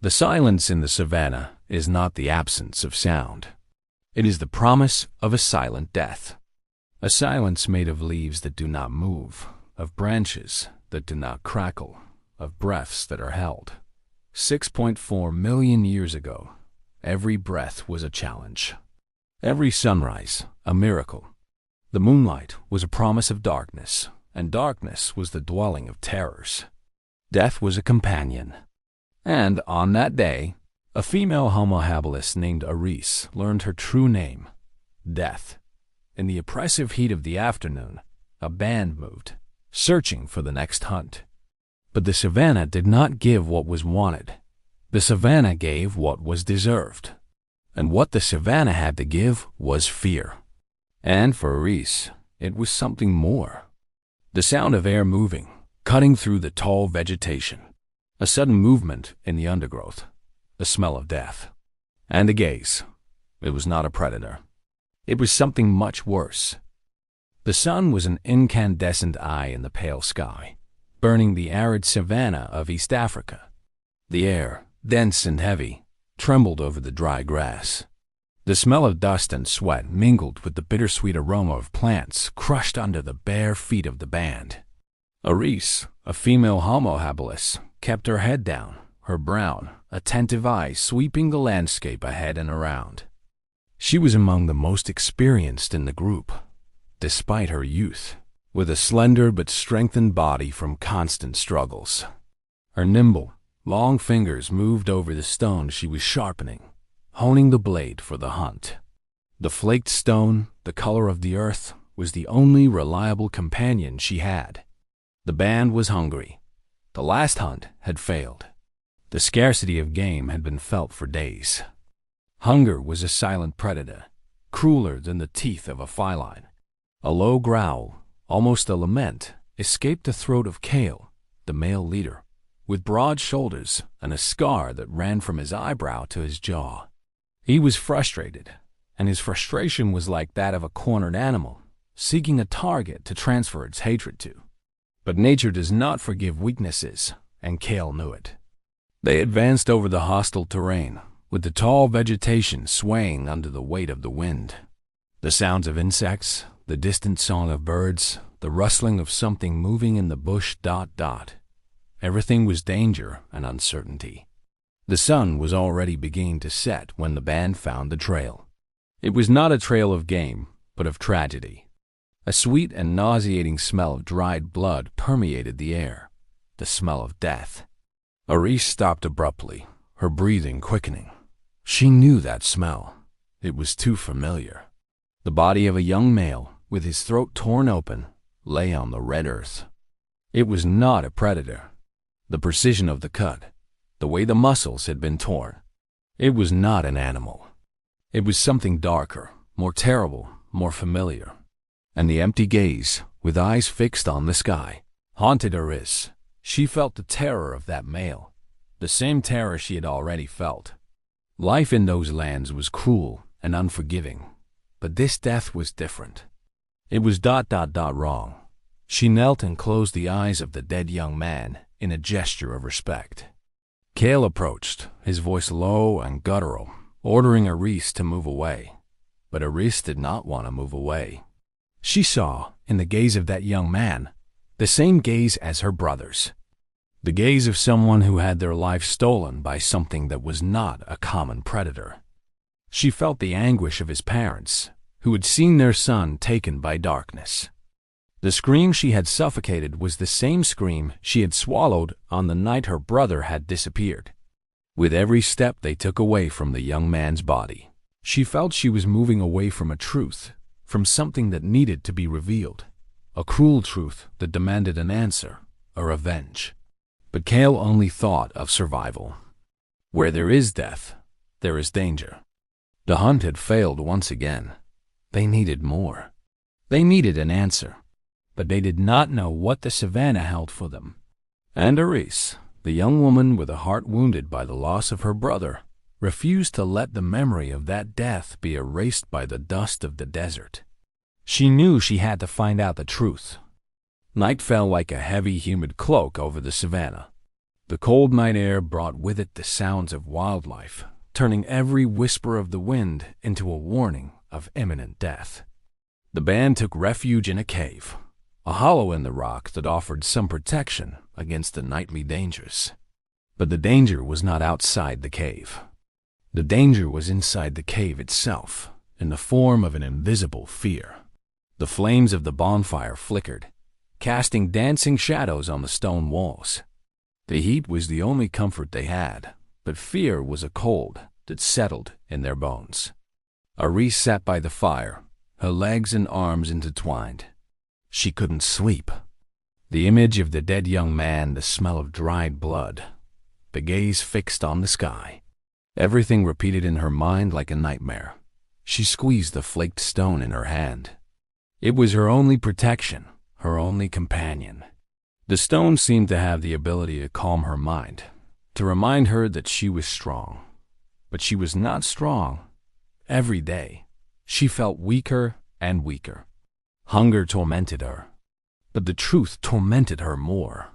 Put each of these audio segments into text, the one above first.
The silence in the savannah is not the absence of sound. It is the promise of a silent death. A silence made of leaves that do not move, of branches that do not crackle, of breaths that are held. 6.4 million years ago, every breath was a challenge. Every sunrise, a miracle. The moonlight was a promise of darkness, and darkness was the dwelling of terrors. Death was a companion. And on that day, a female Homo habilis named Aris learned her true name, Death. In the oppressive heat of the afternoon, a band moved, searching for the next hunt. But the savannah did not give what was wanted. The savannah gave what was deserved. And what the savannah had to give was fear. And for Aris, it was something more. The sound of air moving, cutting through the tall vegetation. A sudden movement in the undergrowth. The smell of death. And a gaze. It was not a predator. It was something much worse. The sun was an incandescent eye in the pale sky, burning the arid savannah of East Africa. The air, dense and heavy, trembled over the dry grass. The smell of dust and sweat mingled with the bittersweet aroma of plants crushed under the bare feet of the band. Aris, a female Homo habilis, kept her head down, her brown, attentive eyes sweeping the landscape ahead and around. She was among the most experienced in the group, despite her youth, with a slender but strengthened body from constant struggles. Her nimble, long fingers moved over the stone she was sharpening, honing the blade for the hunt. The flaked stone, the color of the earth, was the only reliable companion she had. The band was hungry. The last hunt had failed. The scarcity of game had been felt for days. Hunger was a silent predator, crueler than the teeth of a feline. A low growl, almost a lament, escaped the throat of Kale, the male leader, with broad shoulders and a scar that ran from his eyebrow to his jaw. He was frustrated, and his frustration was like that of a cornered animal, seeking a target to transfer its hatred to. But nature does not forgive weaknesses, and Kale knew it. They advanced over the hostile terrain, with the tall vegetation swaying under the weight of the wind. The sounds of insects, the distant song of birds, the rustling of something moving in the bush ... Everything was danger and uncertainty. The sun was already beginning to set when the band found the trail. It was not a trail of game, but of tragedy. A sweet and nauseating smell of dried blood permeated the air, the smell of death. Aris stopped abruptly, her breathing quickening. She knew that smell. It was too familiar. The body of a young male, with his throat torn open, lay on the red earth. It was not a predator. The precision of the cut, the way the muscles had been torn. It was not an animal. It was something darker, more terrible, more familiar. And the empty gaze, with eyes fixed on the sky, haunted Aris. She felt the terror of that male, the same terror she had already felt. Life in those lands was cruel and unforgiving, but this death was different. It was ... wrong. She knelt and closed the eyes of the dead young man in a gesture of respect. Kale approached, his voice low and guttural, ordering Aris to move away. But Aris did not want to move away. She saw, in the gaze of that young man, the same gaze as her brother's. The gaze of someone who had their life stolen by something that was not a common predator. She felt the anguish of his parents, who had seen their son taken by darkness. The scream she had suffocated was the same scream she had swallowed on the night her brother had disappeared. With every step they took away from the young man's body, she felt she was moving away from a truth, from something that needed to be revealed, a cruel truth that demanded an answer, a revenge. But Kale only thought of survival. Where there is death, there is danger. The hunt had failed once again. They needed more. They needed an answer, but they did not know what the savannah held for them. And Aris, the young woman with a heart wounded by the loss of her brother, refused to let the memory of that death be erased by the dust of the desert. She knew she had to find out the truth. Night fell like a heavy, humid cloak over the savannah. The cold night air brought with it the sounds of wildlife, turning every whisper of the wind into a warning of imminent death. The band took refuge in a cave, a hollow in the rock that offered some protection against the nightly dangers. But the danger was not outside the cave. The danger was inside the cave itself, in the form of an invisible fear. The flames of the bonfire flickered, casting dancing shadows on the stone walls. The heat was the only comfort they had, but fear was a cold that settled in their bones. Aris sat by the fire, her legs and arms intertwined. She couldn't sleep. The image of the dead young man, the smell of dried blood, the gaze fixed on the sky. Everything repeated in her mind like a nightmare. She squeezed the flaked stone in her hand. It was her only protection, her only companion. The stone seemed to have the ability to calm her mind, to remind her that she was strong. But she was not strong. Every day, she felt weaker and weaker. Hunger tormented her, but the truth tormented her more.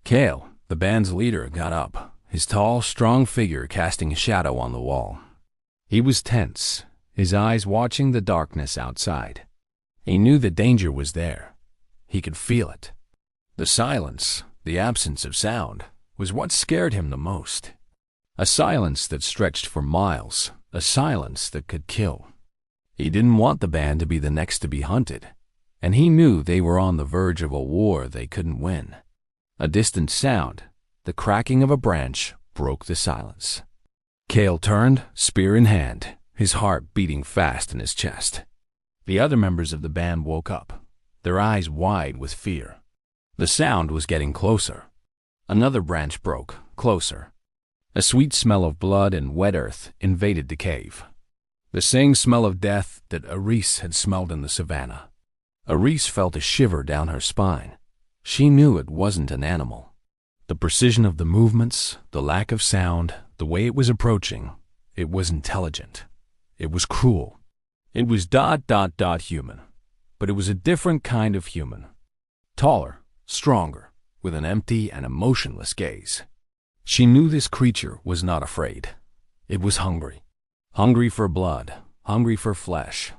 Kale, the band's leader, got up, his tall, strong figure casting a shadow on the wall. He was tense, his eyes watching the darkness outside. He knew the danger was there. He could feel it. The silence, the absence of sound, was what scared him the most. A silence that stretched for miles, a silence that could kill. He didn't want the band to be the next to be hunted, and he knew they were on the verge of a war they couldn't win. A distant sound, the cracking of a branch, broke the silence. Kale turned, spear in hand, his heart beating fast in his chest. The other members of the band woke up, their eyes wide with fear. The sound was getting closer. Another branch broke, closer. A sweet smell of blood and wet earth invaded the cave. The same smell of death that Aris had smelled in the savannah. Aris felt a shiver down her spine. She knew it wasn't an animal. The precision of the movements, the lack of sound, the way it was approaching, it was intelligent. It was cruel. It was human. But it was a different kind of human. Taller, stronger, with an empty and emotionless gaze. She knew this creature was not afraid. It was hungry. Hungry for blood, hungry for flesh.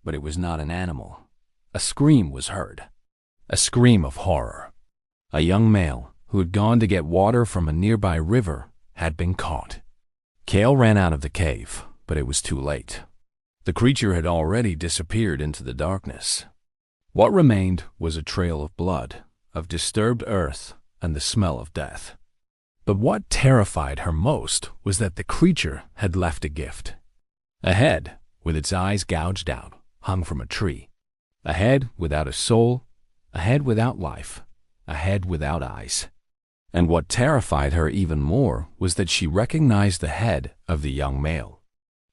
But it was not an animal. A scream was heard. A scream of horror. A young male who had gone to get water from a nearby river had been caught. Kale ran out of the cave, but it was too late. The creature had already disappeared into the darkness. What remained was a trail of blood, of disturbed earth, and the smell of death. But what terrified her most was that the creature had left a gift. A head, with its eyes gouged out, hung from a tree. A head without a soul, a head without life, a head without eyes. And what terrified her even more was that she recognized the head of the young male.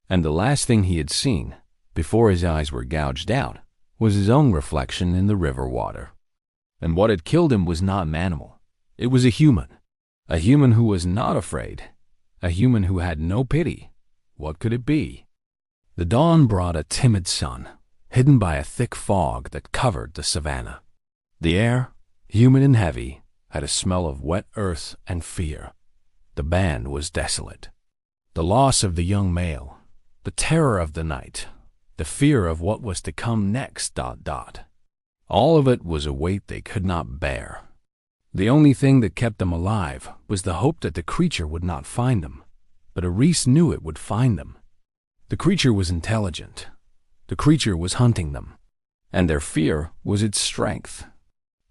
And the last thing he had seen, before his eyes were gouged out, was his own reflection in the river water. And what had killed him was not an animal. It was a human who was not afraid, a human who had no pity. What could it be? The dawn brought a timid sun, hidden by a thick fog that covered the savannah. The air, humid and heavy, had a smell of wet earth and fear. The band was desolate. The loss of the young male, the terror of the night, the fear of what was to come next, all of it was a weight they could not bear. The only thing that kept them alive was the hope that the creature would not find them. But Aris knew it would find them. The creature was intelligent. The creature was hunting them. And their fear was its strength.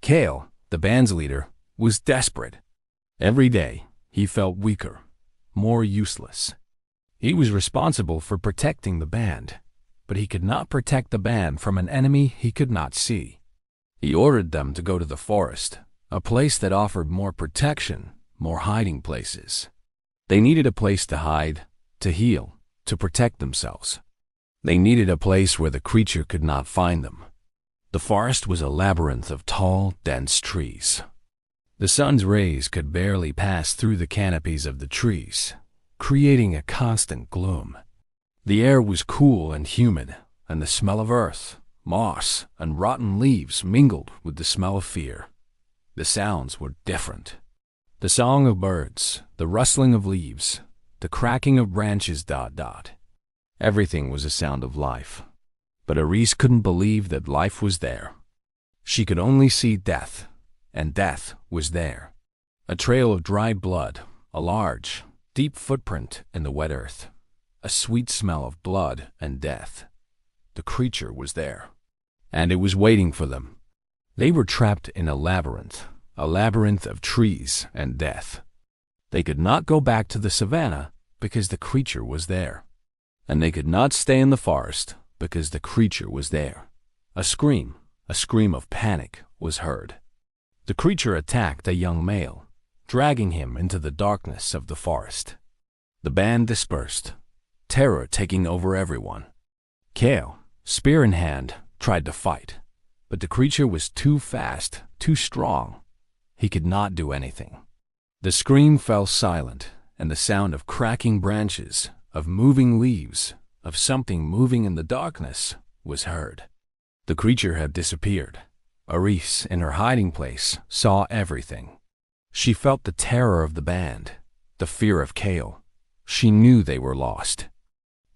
Kale, the band's leader, was desperate. Every day, he felt weaker, more useless. He was responsible for protecting the band, but he could not protect the band from an enemy he could not see. He ordered them to go to the forest, a place that offered more protection, more hiding places. They needed a place to hide, to heal, to protect themselves. They needed a place where the creature could not find them. The forest was a labyrinth of tall, dense trees. The sun's rays could barely pass through the canopies of the trees, creating a constant gloom. The air was cool and humid, and the smell of earth, moss, and rotten leaves mingled with the smell of fear. The sounds were different. The song of birds, the rustling of leaves, the cracking of branches. Everything was a sound of life. But Aris couldn't believe that life was there. She could only see death, and death was there. A trail of dried blood, a large, deep footprint in the wet earth, a sweet smell of blood and death. The creature was there, and it was waiting for them. They were trapped in a labyrinth of trees and death. They could not go back to the savannah because the creature was there, and they could not stay in the forest because the creature was there. A scream of panic was heard. The creature attacked a young male, dragging him into the darkness of the forest. The band dispersed, terror taking over everyone. Kale, spear in hand, tried to fight, but the creature was too fast, too strong. He could not do anything. The scream fell silent, and the sound of cracking branches, of moving leaves, of something moving in the darkness was heard. The creature had disappeared. Aris, in her hiding place, saw everything. She felt the terror of the band, the fear of Kale. She knew they were lost.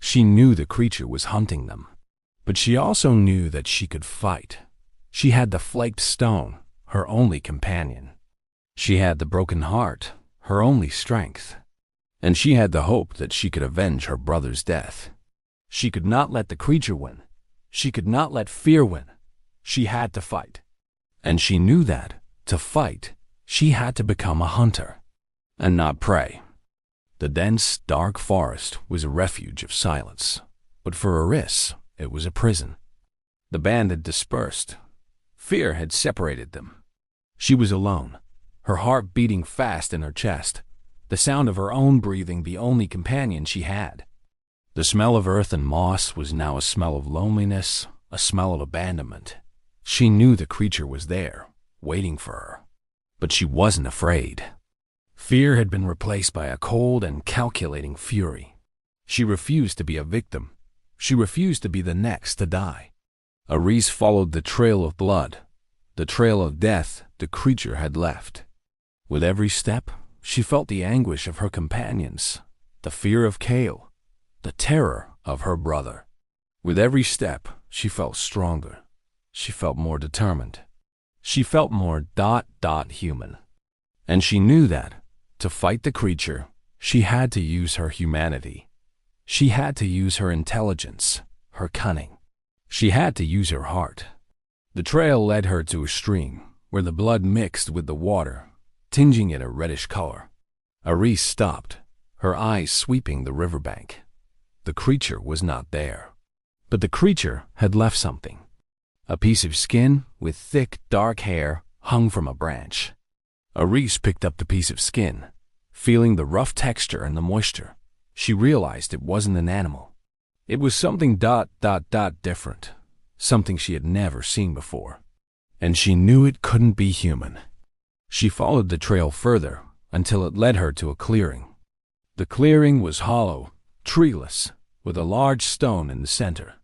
She knew the creature was hunting them. But she also knew that she could fight. She had the flaked stone, her only companion. She had the broken heart, her only strength. And she had the hope that she could avenge her brother's death. She could not let the creature win. She could not let fear win. She had to fight. And she knew that, to fight, she had to become a hunter, and not prey. The dense, dark forest was a refuge of silence, but for Aris, it was a prison. The band had dispersed. Fear had separated them. She was alone, her heart beating fast in her chest, the sound of her own breathing the only companion she had. The smell of earth and moss was now a smell of loneliness, a smell of abandonment. She knew the creature was there, waiting for her. But she wasn't afraid. Fear had been replaced by a cold and calculating fury. She refused to be a victim. She refused to be the next to die. Aris followed the trail of blood, the trail of death the creature had left. With every step, she felt the anguish of her companions, the fear of Kale, the terror of her brother. With every step, she felt stronger. She felt more determined. She felt more human. And she knew that, to fight the creature, she had to use her humanity. She had to use her intelligence, her cunning. She had to use her heart. The trail led her to a stream where the blood mixed with the water, tinging it a reddish color. Aris stopped, her eyes sweeping the riverbank. The creature was not there. But the creature had left something. A piece of skin with thick, dark hair hung from a branch. Aris picked up the piece of skin. Feeling the rough texture and the moisture, she realized it wasn't an animal. It was something different, something she had never seen before. And she knew it couldn't be human. She followed the trail further until it led her to a clearing. The clearing was hollow, treeless, with a large stone in the center.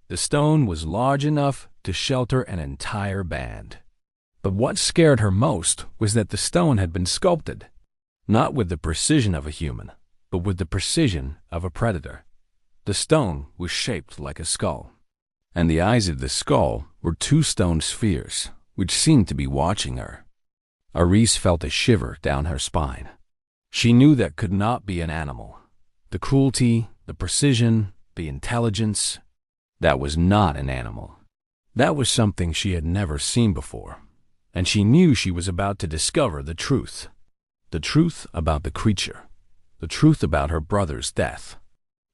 The stone was large enough to shelter an entire band. But what scared her most was that the stone had been sculpted, not with the precision of a human, but with the precision of a predator. The stone was shaped like a skull, and the eyes of the skull were two stone spheres, which seemed to be watching her. Aris felt a shiver down her spine. She knew that could not be an animal. The cruelty, the precision, the intelligence, that was not an animal. That was something she had never seen before, and she knew she was about to discover the truth about the creature, the truth about her brother's death,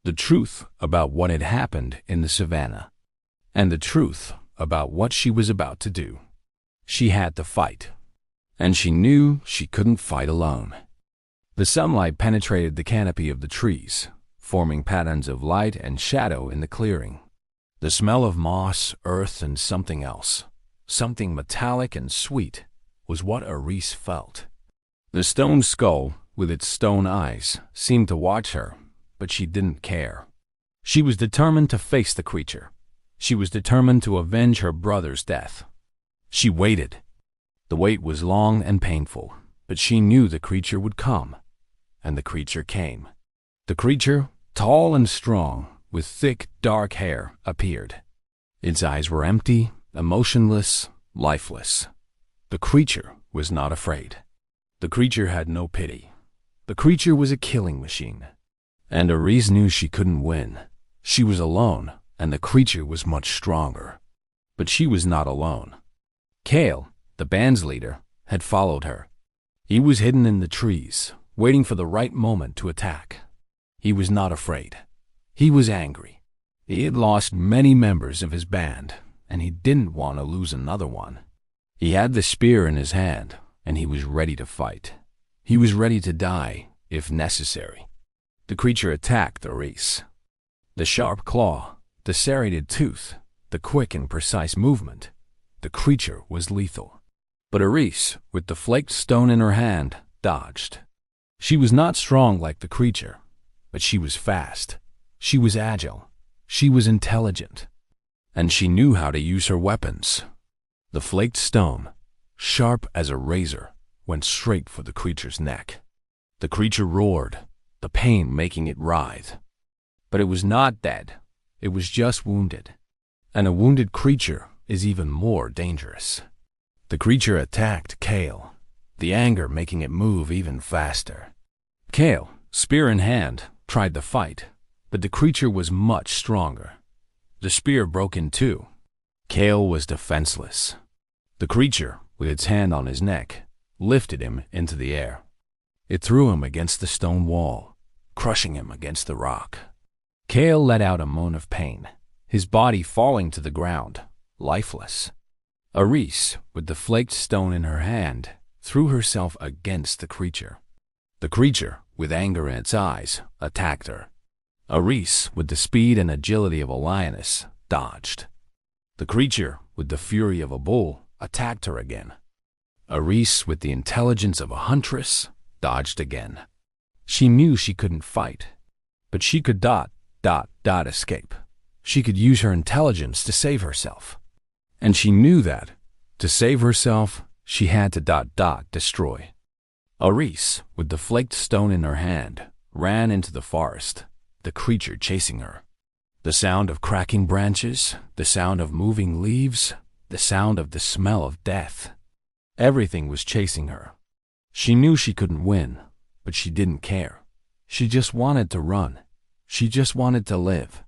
the truth about what had happened in the savannah, and the truth about what she was about to do. She had to fight, and she knew she couldn't fight alone. The sunlight penetrated the canopy of the trees, forming patterns of light and shadow in the clearing. The smell of moss, earth, and something else, something metallic and sweet, was what Aris felt. The stone skull, with its stone eyes, seemed to watch her, but she didn't care. She was determined to face the creature. She was determined to avenge her brother's death. She waited. The wait was long and painful. But she knew the creature would come, and the creature came. The creature, tall and strong, with thick, dark hair, appeared. Its eyes were empty, emotionless, lifeless. The creature was not afraid. The creature had no pity. The creature was a killing machine. And Aris knew she couldn't win. She was alone, and the creature was much stronger. But she was not alone. Kale, the band's leader, had followed her. He was hidden in the trees, waiting for the right moment to attack. He was not afraid. He was angry. He had lost many members of his band, and he didn't want to lose another one. He had the spear in his hand, and he was ready to fight. He was ready to die, if necessary. The creature attacked Aris. The sharp claw, the serrated tooth, the quick and precise movement. The creature was lethal. But Aris, with the flaked stone in her hand, dodged. She was not strong like the creature, but she was fast. She was agile. She was intelligent. And she knew how to use her weapons. The flaked stone, sharp as a razor, went straight for the creature's neck. The creature roared, the pain making it writhe. But it was not dead. It was just wounded. And a wounded creature is even more dangerous. The creature attacked Kale, the anger making it move even faster. Kale, spear in hand, tried to fight, but the creature was much stronger. The spear broke in two. Kale was defenseless. The creature, with its hand on his neck, lifted him into the air. It threw him against the stone wall, crushing him against the rock. Kale let out a moan of pain, his body falling to the ground, lifeless. Aris, with the flaked stone in her hand, threw herself against the creature. The creature, with anger in its eyes, attacked her. Aris, with the speed and agility of a lioness, dodged. The creature, with the fury of a bull, attacked her again. Aris, with the intelligence of a huntress, dodged again. She knew she couldn't fight, but she could escape. She could use her intelligence to save herself. And she knew that, to save herself, she had to destroy. Aris, with the flaked stone in her hand, ran into the forest, the creature chasing her. The sound of cracking branches, the sound of moving leaves, the sound of the smell of death. Everything was chasing her. She knew she couldn't win, but she didn't care. She just wanted to run. She just wanted to live.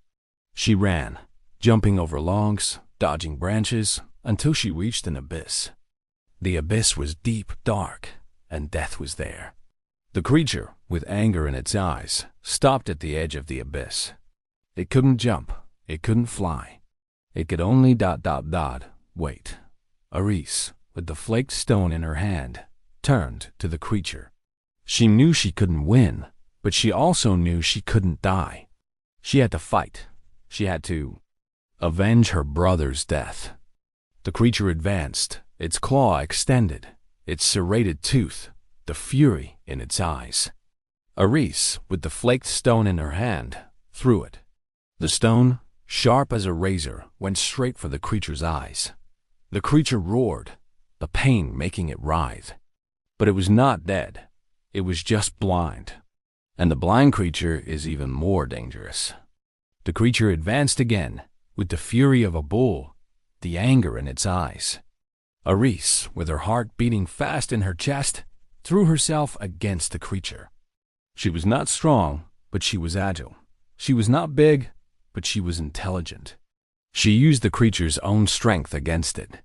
She ran, jumping over logs, dodging branches, until she reached an abyss. The abyss was deep, dark, and death was there. The creature, with anger in its eyes, stopped at the edge of the abyss. It couldn't jump. It couldn't fly. It could only wait. Aris, with the flaked stone in her hand, turned to the creature. She knew she couldn't win, but she also knew she couldn't die. She had to fight. She had to avenge her brother's death. The creature advanced, its claw extended, its serrated tooth, the fury in its eyes. Aris, with the flaked stone in her hand, threw it. The stone, sharp as a razor, went straight for the creature's eyes. The creature roared, the pain making it writhe. But it was not dead. It was just blind. And the blind creature is even more dangerous. The creature advanced again, with the fury of a bull, the anger in its eyes. Aris, with her heart beating fast in her chest, threw herself against the creature. She was not strong, but she was agile. She was not big, but she was intelligent. She used the creature's own strength against it.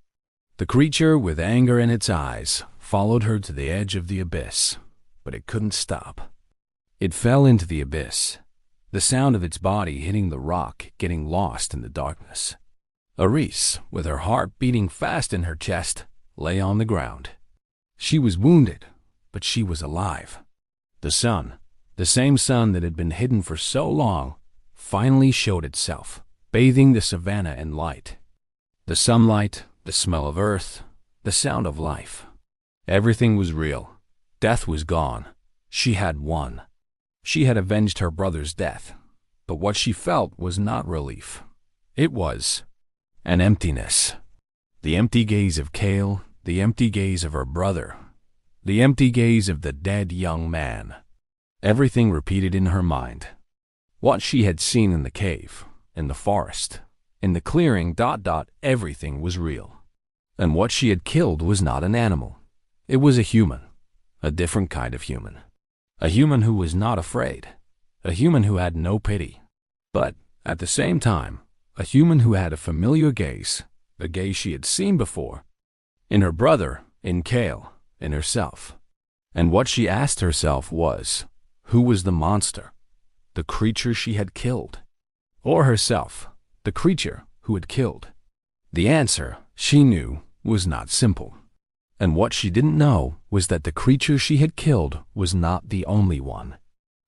The creature, with anger in its eyes, followed her to the edge of the abyss, but it couldn't stop. It fell into the abyss, the sound of its body hitting the rock getting lost in the darkness. Aris, with her heart beating fast in her chest, lay on the ground. She was wounded, but she was alive. The sun, the same sun that had been hidden for so long, finally showed itself, bathing the savannah in light. The sunlight, the smell of earth, the sound of life. Everything was real. Death was gone. She had won. She had avenged her brother's death. But what she felt was not relief. It was an emptiness. The empty gaze of Kale, the empty gaze of her brother. the empty gaze of the dead young man. Everything repeated in her mind. What she had seen in the cave, in the forest, in the clearing, everything was real. And what she had killed was not an animal. It was a human, a different kind of human. A human who was not afraid, a human who had no pity. But, at the same time, a human who had a familiar gaze, a gaze she had seen before, in her brother, in Cale, in herself. And what she asked herself was, who was the monster, the creature she had killed? Or herself, the creature who had killed? The answer, she knew, was not simple. And what she didn't know was that the creature she had killed was not the only one.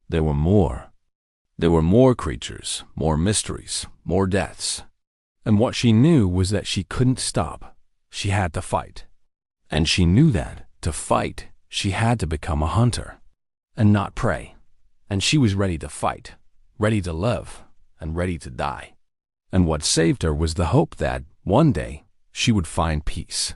There were more. There were more creatures, more mysteries, more deaths. And what she knew was that she couldn't stop. She had to fight. And she knew that, to fight, she had to become a hunter, and not prey. And she was ready to fight, ready to live, and ready to die. And what saved her was the hope that, one day, she would find peace.